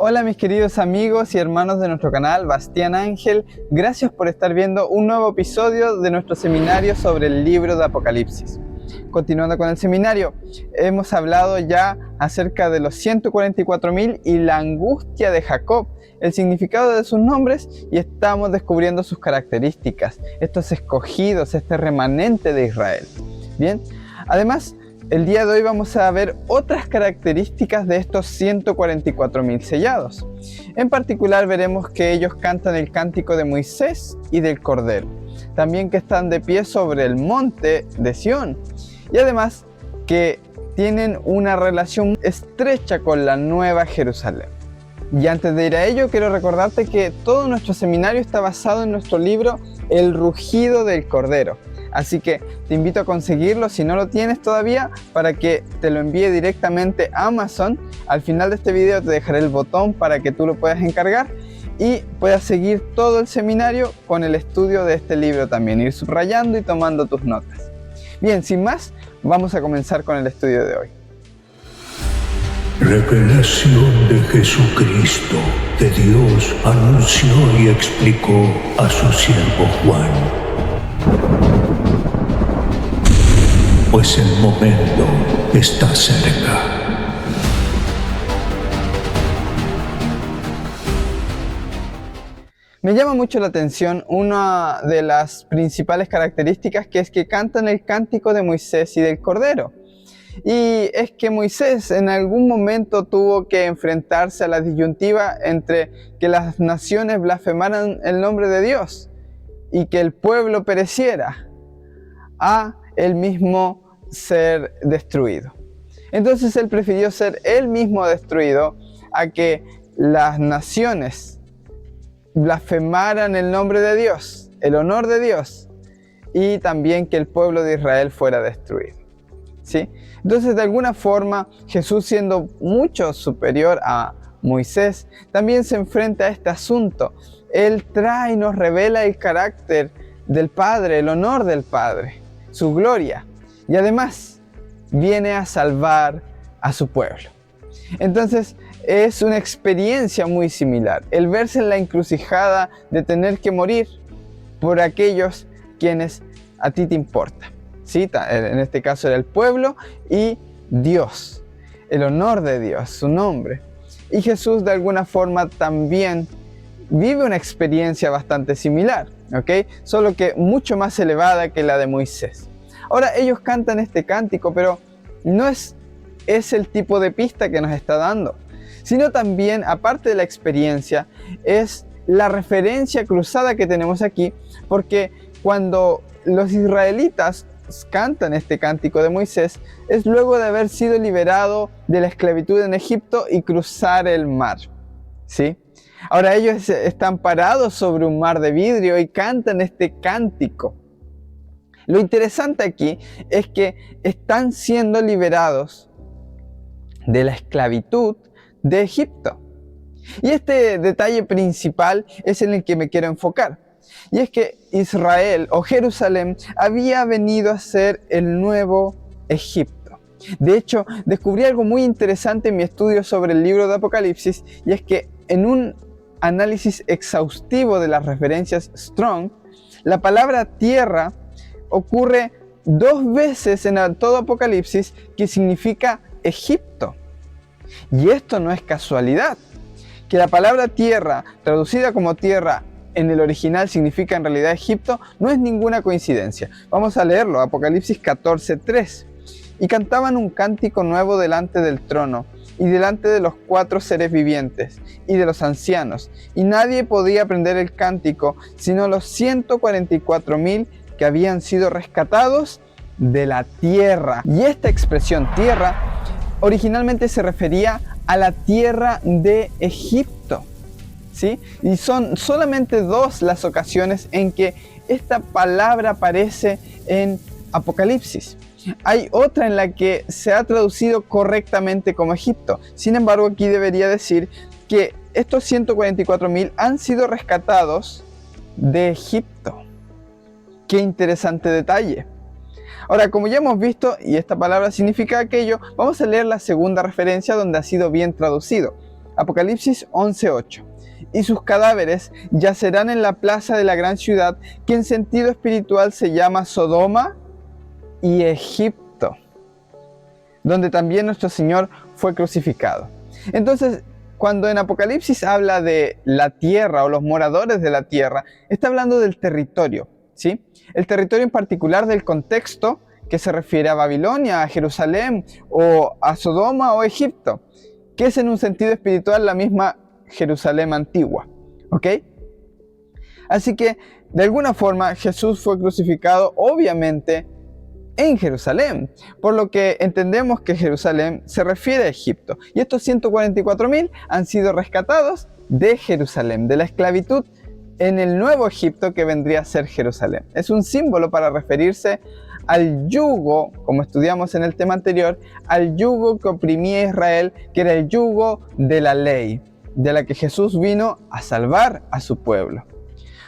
Hola mis queridos amigos y hermanos de nuestro canal Bastián Ángel, gracias por estar viendo un nuevo episodio de nuestro seminario sobre el libro de Apocalipsis. Continuando con el seminario, hemos hablado ya acerca de los 144.000 y la angustia de Jacob, el significado de sus nombres, y estamos descubriendo sus características, estos escogidos, este remanente de Israel. Bien, además, el día de hoy vamos a ver otras características de estos 144.000 sellados. En particular veremos que ellos cantan el cántico de Moisés y del Cordero. También que están de pie sobre el monte de Sión. Y además que tienen una relación estrecha con la Nueva Jerusalén. Y antes de ir a ello, quiero recordarte que todo nuestro seminario está basado en nuestro libro El rugido del Cordero. Así que te invito a conseguirlo si no lo tienes todavía para que te lo envíe directamente a Amazon. Al final de este video te dejaré el botón para que tú lo puedas encargar y puedas seguir todo el seminario con el estudio de este libro también, ir subrayando y tomando tus notas. Bien, sin más, vamos a comenzar con el estudio de hoy. Revelación de Jesucristo que Dios anunció y explicó a su siervo Juan. Pues el momento está cerca. Me llama mucho la atención una de las principales características, que es que cantan el cántico de Moisés y del Cordero. Y es que Moisés en algún momento tuvo que enfrentarse a la disyuntiva entre que las naciones blasfemaran el nombre de Dios y que el pueblo pereciera, a él mismo ser destruido. Entonces él prefirió ser él mismo destruido a que las naciones blasfemaran el nombre de Dios, el honor de Dios, y también que el pueblo de Israel fuera destruido. ¿Sí? Entonces, de alguna forma, Jesús, siendo mucho superior a Moisés, también se enfrenta a este asunto. Él trae y nos revela el carácter del Padre, el honor del Padre, su gloria, y además viene a salvar a su pueblo. Entonces, es una experiencia muy similar, el verse en la encrucijada de tener que morir por aquellos quienes a ti te importan. ¿Sí? En este caso era el pueblo y Dios, el honor de Dios, su nombre. Y Jesús de alguna forma también vive una experiencia bastante similar, ¿ok? Solo que mucho más elevada que la de Moisés. Ahora ellos cantan este cántico, pero no es el tipo de pista que nos está dando, sino también, aparte de la experiencia, es la referencia cruzada que tenemos aquí, porque cuando los israelitas cantan este cántico de Moisés, es luego de haber sido liberado de la esclavitud en Egipto y cruzar el mar, ¿sí? Ahora ellos están parados sobre un mar de vidrio y cantan este cántico. Lo interesante aquí es que están siendo liberados de la esclavitud de Egipto. Y este detalle principal es en el que me quiero enfocar. Y es que Israel o Jerusalén había venido a ser el nuevo Egipto. De hecho, descubrí algo muy interesante en mi estudio sobre el libro de Apocalipsis, y es que en un análisis exhaustivo de las referencias Strong, la palabra tierra ocurre 2 veces en todo Apocalipsis, que significa Egipto. Y esto no es casualidad. Que la palabra tierra, traducida como tierra, en el original significa en realidad Egipto, no es ninguna coincidencia. Vamos a leerlo, Apocalipsis 14:3. Y cantaban un cántico nuevo delante del trono, y delante de los 4 seres vivientes, y de los ancianos. Y nadie podía aprender el cántico, sino los 144.000 que habían sido rescatados de la tierra. Y esta expresión tierra originalmente se refería a la tierra de Egipto. ¿Sí? Y son solamente 2 las ocasiones en que esta palabra aparece en Apocalipsis. Hay otra en la que se ha traducido correctamente como Egipto. Sin embargo, aquí debería decir que estos 144.000 han sido rescatados de Egipto. Qué interesante detalle. Ahora, como ya hemos visto, y esta palabra significa aquello, vamos a leer la segunda referencia donde ha sido bien traducido. Apocalipsis 11:8. Y sus cadáveres yacerán en la plaza de la gran ciudad, que en sentido espiritual se llama Sodoma y Egipto, donde también nuestro Señor fue crucificado. Entonces, cuando en Apocalipsis habla de la tierra o los moradores de la tierra, está hablando del territorio, ¿sí? El territorio en particular del contexto que se refiere a Babilonia, a Jerusalén o a Sodoma o Egipto, que es en un sentido espiritual la misma Jerusalén antigua, ¿ok? Así que, de alguna forma, Jesús fue crucificado, obviamente, en Jerusalén, por lo que entendemos que Jerusalén se refiere a Egipto. Y estos 144.000 han sido rescatados de Jerusalén, de la esclavitud en el nuevo Egipto que vendría a ser Jerusalén. Es un símbolo para referirse al yugo, como estudiamos en el tema anterior, al yugo que oprimía a Israel, que era el yugo de la ley, de la que Jesús vino a salvar a su pueblo.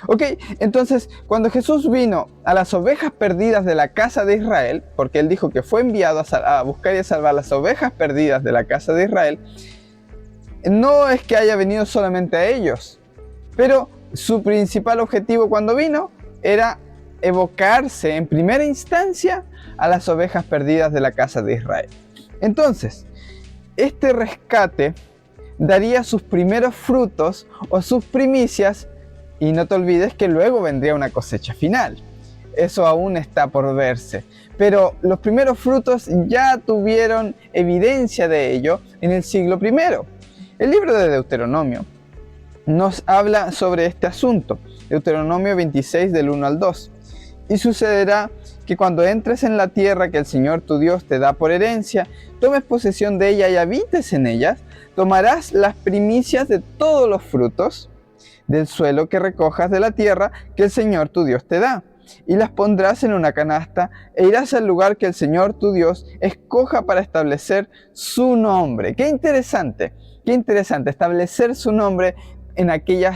Ok, entonces cuando Jesús vino a las ovejas perdidas de la casa de Israel, porque Él dijo que fue enviado a buscar y a salvar las ovejas perdidas de la casa de Israel, no es que haya venido solamente a ellos, pero su principal objetivo cuando vino era evocarse en primera instancia a las ovejas perdidas de la casa de Israel. Entonces, este rescate daría sus primeros frutos o sus primicias. Y no te olvides que luego vendría una cosecha final. Eso aún está por verse. Pero los primeros frutos ya tuvieron evidencia de ello en el siglo I. El libro de Deuteronomio nos habla sobre este asunto. Deuteronomio 26 del 1 al 2. Y sucederá que cuando entres en la tierra que el Señor tu Dios te da por herencia, tomes posesión de ella y habites en ellas, tomarás las primicias de todos los frutos del suelo que recojas de la tierra que el Señor tu Dios te da, y las pondrás en una canasta, e irás al lugar que el Señor tu Dios escoja para establecer su nombre. Qué interesante establecer su nombre en aquel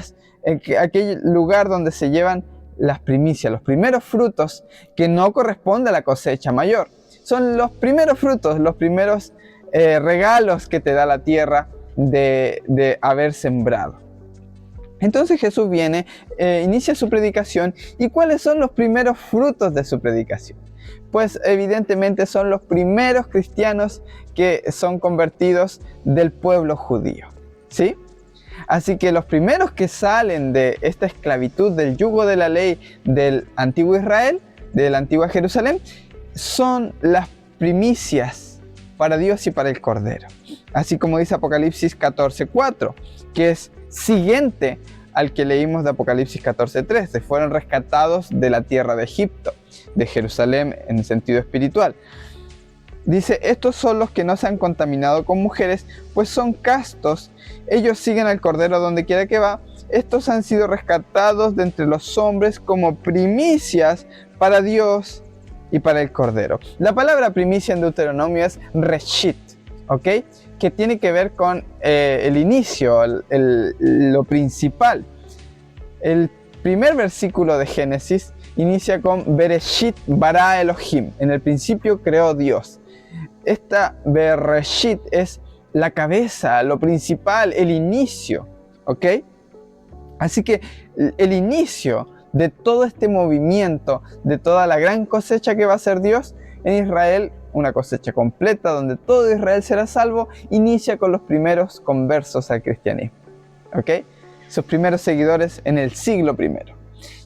lugar donde se llevan las primicias, los primeros frutos que no corresponde a la cosecha mayor. Son los primeros frutos, los primeros regalos que te da la tierra de haber sembrado. Entonces Jesús viene, inicia su predicación. ¿Y cuáles son los primeros frutos de su predicación? Pues evidentemente son los primeros cristianos que son convertidos del pueblo judío, ¿sí? Así que los primeros que salen de esta esclavitud, del yugo de la ley del antiguo Israel, de la antigua Jerusalén, son las primicias para Dios y para el Cordero. Así como dice Apocalipsis 14:4, que es siguiente al que leímos de Apocalipsis 14:13. Fueron rescatados de la tierra de Egipto, de Jerusalén en el sentido espiritual. Dice, estos son los que no se han contaminado con mujeres, pues son castos. Ellos siguen al Cordero donde quiera que va. Estos han sido rescatados de entre los hombres como primicias para Dios y para el Cordero. La palabra primicia en Deuteronomio es reshit, ¿ok? Que tiene que ver con el inicio, lo principal. El primer versículo de Génesis inicia con Bereshit bara Elohim. En el principio creó Dios. Esta Bereshit es la cabeza, lo principal, el inicio, ¿ok? Así que el inicio de todo este movimiento, de toda la gran cosecha que va a hacer Dios en Israel, una cosecha completa donde todo Israel será salvo, inicia con los primeros conversos al cristianismo, ¿ok? Sus primeros seguidores en el siglo I.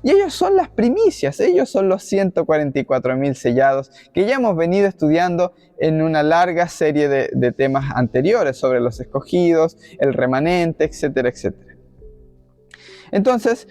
Y ellos son las primicias, ellos son los 144.000 sellados que ya hemos venido estudiando en una larga serie de temas anteriores sobre los escogidos, el remanente, etcétera, etcétera. Entonces,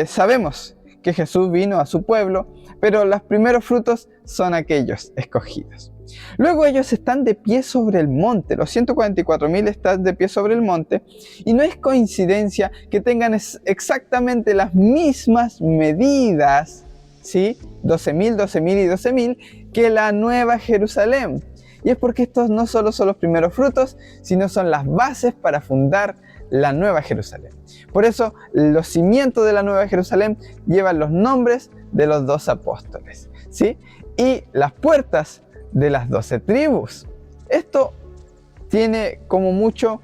sabemos que Jesús vino a su pueblo, pero los primeros frutos son aquellos escogidos. Luego ellos están de pie sobre el monte, los 144.000 están de pie sobre el monte, y no es coincidencia que tengan exactamente las mismas medidas, ¿sí? 12.000, 12.000 y 12.000 que la Nueva Jerusalén. Y es porque estos no solo son los primeros frutos, sino son las bases para fundar la Nueva Jerusalén. Por eso los cimientos de la Nueva Jerusalén llevan los nombres de los 12 apóstoles, ¿sí? Y las puertas de las 12 tribus. Esto tiene como mucho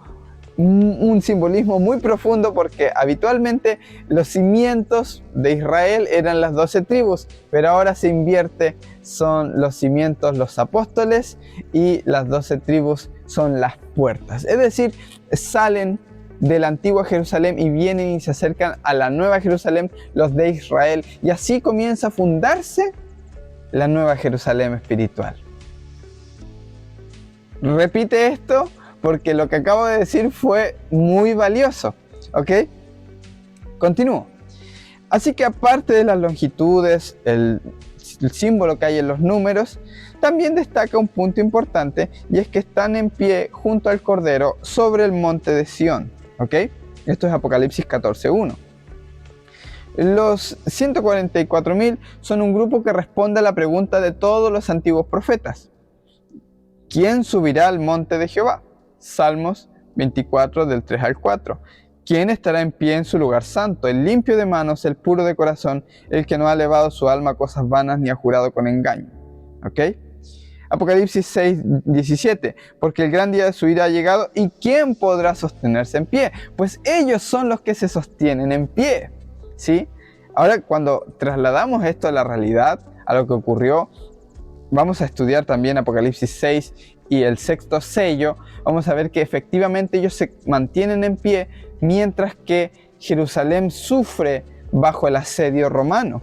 un simbolismo muy profundo, porque habitualmente los cimientos de Israel eran las 12 tribus, pero ahora se invierte, son los cimientos los apóstoles y las 12 tribus son las puertas. Es decir, salen de la antigua Jerusalén y vienen y se acercan a la nueva Jerusalén los de Israel, y así comienza a fundarse la nueva Jerusalén espiritual. Repite esto porque lo que acabo de decir fue muy valioso, ¿ok? Continúo. Así que aparte de las longitudes, el símbolo que hay en los números, también destaca un punto importante, y es que están en pie junto al Cordero sobre el monte de Sión, ¿ok? Esto es Apocalipsis 14:1. Los 144.000 son un grupo que responde a la pregunta de todos los antiguos profetas: ¿quién subirá al monte de Jehová? Salmos 24 del 3 al 4. ¿Quién estará en pie en su lugar santo? El limpio de manos, el puro de corazón, el que no ha elevado su alma a cosas vanas ni ha jurado con engaño. ¿Ok? Apocalipsis 6:17. Porque el gran día de su ira ha llegado, ¿y quién podrá sostenerse en pie? Pues ellos son los que se sostienen en pie. ¿Sí? Ahora, cuando trasladamos esto a la realidad, a lo que ocurrió, vamos a estudiar también Apocalipsis 6 y el sexto sello. Vamos a ver que efectivamente ellos se mantienen en pie mientras que Jerusalén sufre bajo el asedio romano.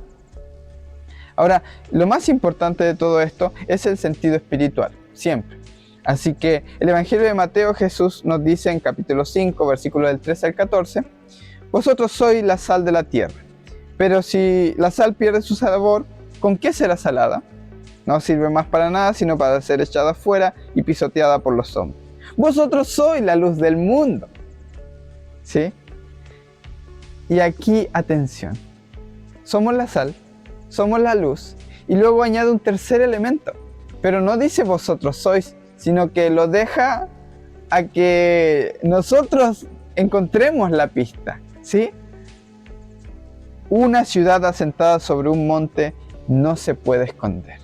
Ahora, lo más importante de todo esto es el sentido espiritual, siempre. Así que el Evangelio de Mateo, Jesús nos dice en capítulo 5, versículos del 13 al 14, vosotros sois la sal de la tierra, pero si la sal pierde su sabor, ¿con qué será salada? No sirve más para nada, sino para ser echada afuera y pisoteada por los hombres. Vosotros sois la luz del mundo. ¿Sí? Y aquí, atención. Somos la sal, somos la luz, y luego añade un tercer elemento. Pero no dice vosotros sois, sino que lo deja a que nosotros encontremos la pista. ¿Sí? Una ciudad asentada sobre un monte no se puede esconder.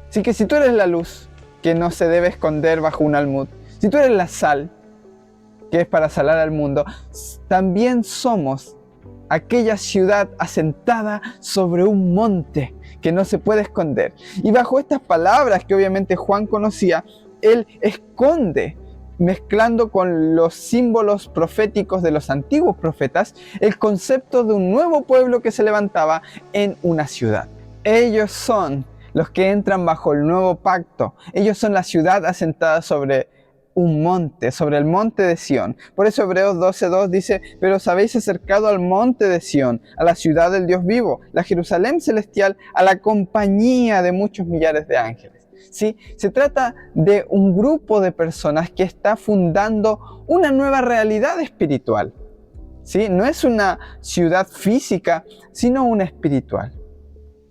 Así que si tú eres la luz, que no se debe esconder bajo un almud, si tú eres la sal, que es para salar al mundo, también somos aquella ciudad asentada sobre un monte que no se puede esconder. Y bajo estas palabras que obviamente Juan conocía, él esconde, mezclando con los símbolos proféticos de los antiguos profetas, el concepto de un nuevo pueblo que se levantaba en una ciudad. Ellos son los que entran bajo el nuevo pacto. Ellos son la ciudad asentada sobre un monte, sobre el monte de Sión. Por eso Hebreos 12:2 dice: pero os habéis acercado al monte de Sión, a la ciudad del Dios vivo, la Jerusalén celestial, a la compañía de muchos millares de ángeles. ¿Sí? Se trata de un grupo de personas que está fundando una nueva realidad espiritual. ¿Sí? No es una ciudad física, sino una espiritual.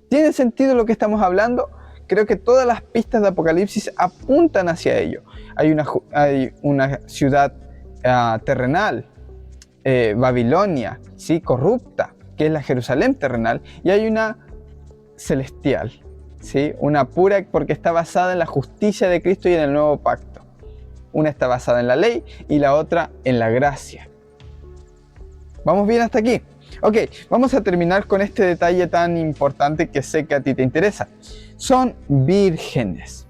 ¿Tiene sentido lo que estamos hablando? Creo que todas las pistas de Apocalipsis apuntan hacia ello. Hay una ciudad terrenal, Babilonia, ¿sí? Corrupta, que es la Jerusalén terrenal, y hay una celestial, ¿sí? Una pura, porque está basada en la justicia de Cristo y en el nuevo pacto. Una está basada en la ley y la otra en la gracia. ¿Vamos bien hasta aquí? Ok, vamos a terminar con este detalle tan importante que sé que a ti te interesa. Son vírgenes.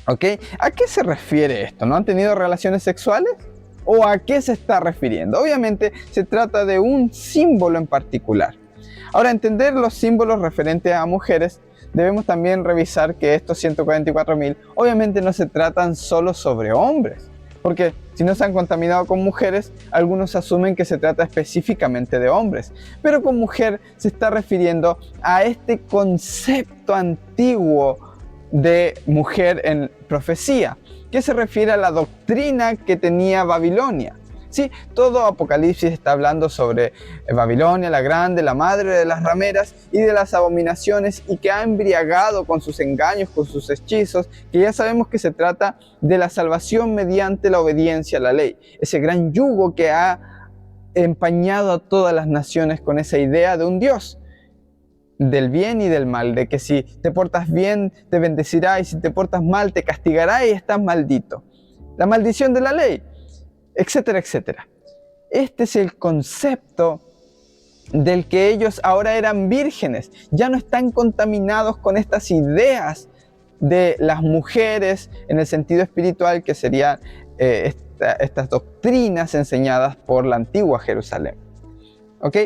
¿Ok? ¿A qué se refiere esto? ¿No han tenido relaciones sexuales? ¿O a qué se está refiriendo? Obviamente se trata de un símbolo en particular. Ahora, entender los símbolos referentes a mujeres, debemos también revisar que estos 144.000 obviamente no se tratan solo sobre hombres. Porque si no se han contaminado con mujeres, algunos asumen que se trata específicamente de hombres. Pero con mujer se está refiriendo a este concepto antiguo de mujer en profecía, que se refiere a la doctrina que tenía Babilonia. Sí, todo Apocalipsis está hablando sobre Babilonia, la grande, la madre de las rameras y de las abominaciones, y que ha embriagado con sus engaños, con sus hechizos, que ya sabemos que se trata de la salvación mediante la obediencia a la ley. Ese gran yugo que ha empañado a todas las naciones con esa idea de un Dios, del bien y del mal, de que si te portas bien te bendecirá y si te portas mal te castigará y estás maldito. La maldición de la ley. etcétera, etcétera. Este es el concepto del que ellos ahora eran vírgenes. Ya no están contaminados con estas ideas de las mujeres en el sentido espiritual, que serían estas doctrinas enseñadas por la antigua Jerusalén. ¿Ok?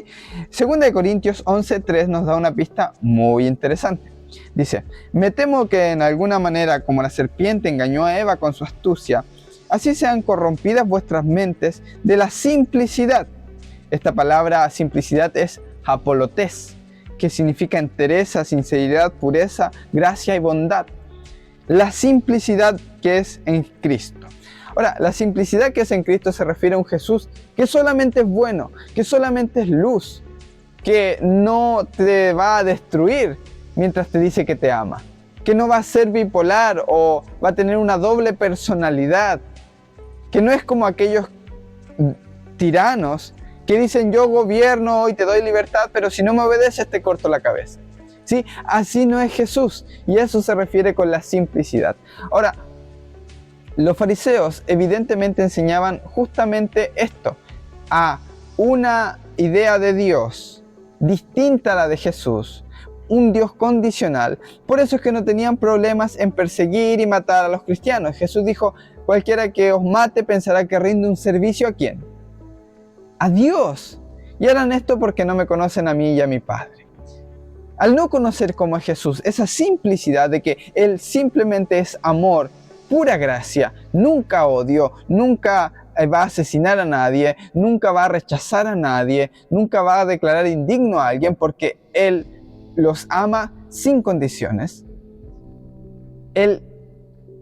Segunda de Corintios 11:3 nos da una pista muy interesante. Dice: me temo que en alguna manera, como la serpiente engañó a Eva con su astucia, así sean corrompidas vuestras mentes de la simplicidad. Esta palabra simplicidad es apolotés, que significa entereza, sinceridad, pureza, gracia y bondad. La simplicidad que es en Cristo. Ahora, la simplicidad que es en Cristo se refiere a un Jesús que solamente es bueno, que solamente es luz, que no te va a destruir mientras te dice que te ama, que no va a ser bipolar o va a tener una doble personalidad, que no es como aquellos tiranos que dicen: yo gobierno y te doy libertad, pero si no me obedeces te corto la cabeza. ¿Sí? Así no es Jesús, y a eso se refiere con la simplicidad. Ahora, los fariseos evidentemente enseñaban justamente esto, a una idea de Dios distinta a la de Jesús, un Dios condicional. Por eso es que no tenían problemas en perseguir y matar a los cristianos. Jesús dijo: cualquiera que os mate pensará que rinde un servicio ¿a quién? A Dios. Y harán esto porque no me conocen a mí y a mi Padre. Al no conocer cómo es Jesús, esa simplicidad de que Él simplemente es amor, pura gracia, nunca odio, nunca va a asesinar a nadie, nunca va a rechazar a nadie, nunca va a declarar indigno a alguien porque Él los ama sin condiciones. El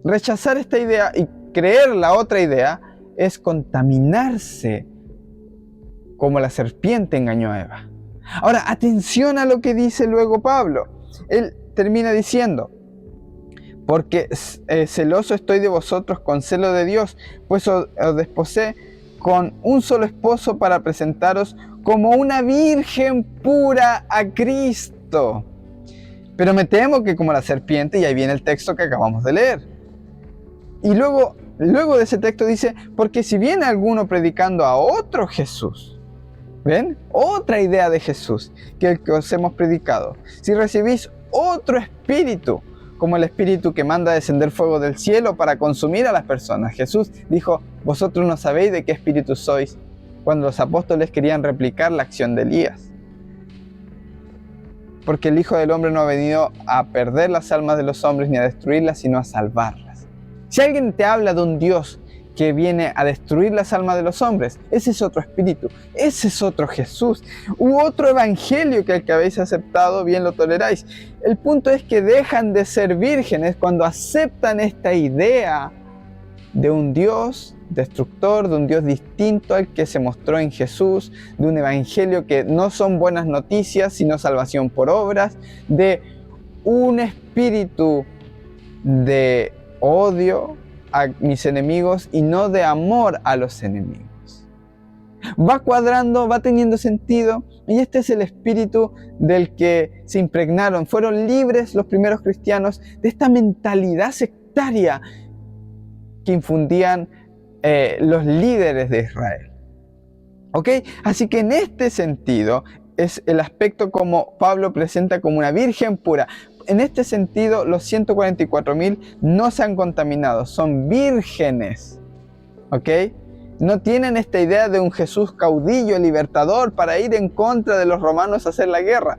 rechazar esta idea y creer la otra idea es contaminarse como la serpiente engañó a Eva. Ahora, atención a lo que dice luego Pablo. Él termina diciendo: porque celoso estoy de vosotros con celo de Dios, pues os desposé con un solo esposo para presentaros como una virgen pura a Cristo. Pero me temo que como la serpiente, y ahí viene el texto que acabamos de leer. Y luego de ese texto dice: porque si viene alguno predicando a otro Jesús, ¿ven? Otra idea de Jesús que el que os hemos predicado. Si recibís otro espíritu, como el espíritu que manda descender fuego del cielo para consumir a las personas. Jesús dijo: vosotros no sabéis de qué espíritu sois, cuando los apóstoles querían replicar la acción de Elías. Porque el Hijo del Hombre no ha venido a perder las almas de los hombres ni a destruirlas, sino a salvarlas. Si alguien te habla de un Dios que viene a destruir las almas de los hombres, ese es otro espíritu, ese es otro Jesús, u otro evangelio que el que habéis aceptado bien lo toleráis. El punto es que dejan de ser vírgenes cuando aceptan esta idea de un Dios destructor, de un Dios distinto al que se mostró en Jesús, de un evangelio que no son buenas noticias, sino salvación por obras, de un espíritu de odio a mis enemigos y no de amor a los enemigos. Va cuadrando, va teniendo sentido, y este es el espíritu del que se impregnaron. Fueron libres los primeros cristianos de esta mentalidad sectaria que infundían los líderes de Israel. ¿Ok? Así que en este sentido es el aspecto como Pablo presenta como una virgen pura. En este sentido, los 144.000 no se han contaminado, son vírgenes, ¿ok? No tienen esta idea de un Jesús caudillo, libertador, para ir en contra de los romanos a hacer la guerra,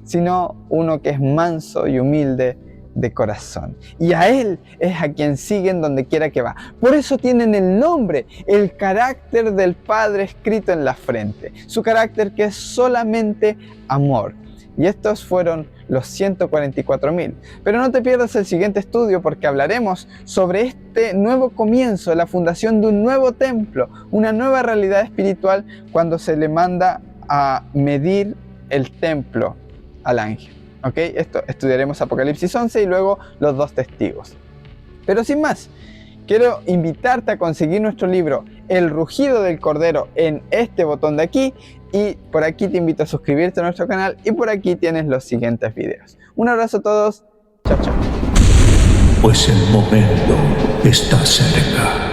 sino uno que es manso y humilde de corazón. Y a Él es a quien siguen donde quiera que va. Por eso tienen el nombre, el carácter del Padre escrito en la frente. Su carácter que es solamente amor. Y estos fueron los 144.000. Pero no te pierdas el siguiente estudio, porque hablaremos sobre este nuevo comienzo, la fundación de un nuevo templo, una nueva realidad espiritual cuando se le manda a medir el templo al ángel. ¿Ok? Esto estudiaremos Apocalipsis 11 y luego los 2 testigos. Pero sin más, quiero invitarte a conseguir nuestro libro El rugido del cordero en este botón de aquí, y por aquí te invito a suscribirte a nuestro canal, y por aquí tienes los siguientes videos. Un abrazo a todos, chao chao. Pues el momento está cerca.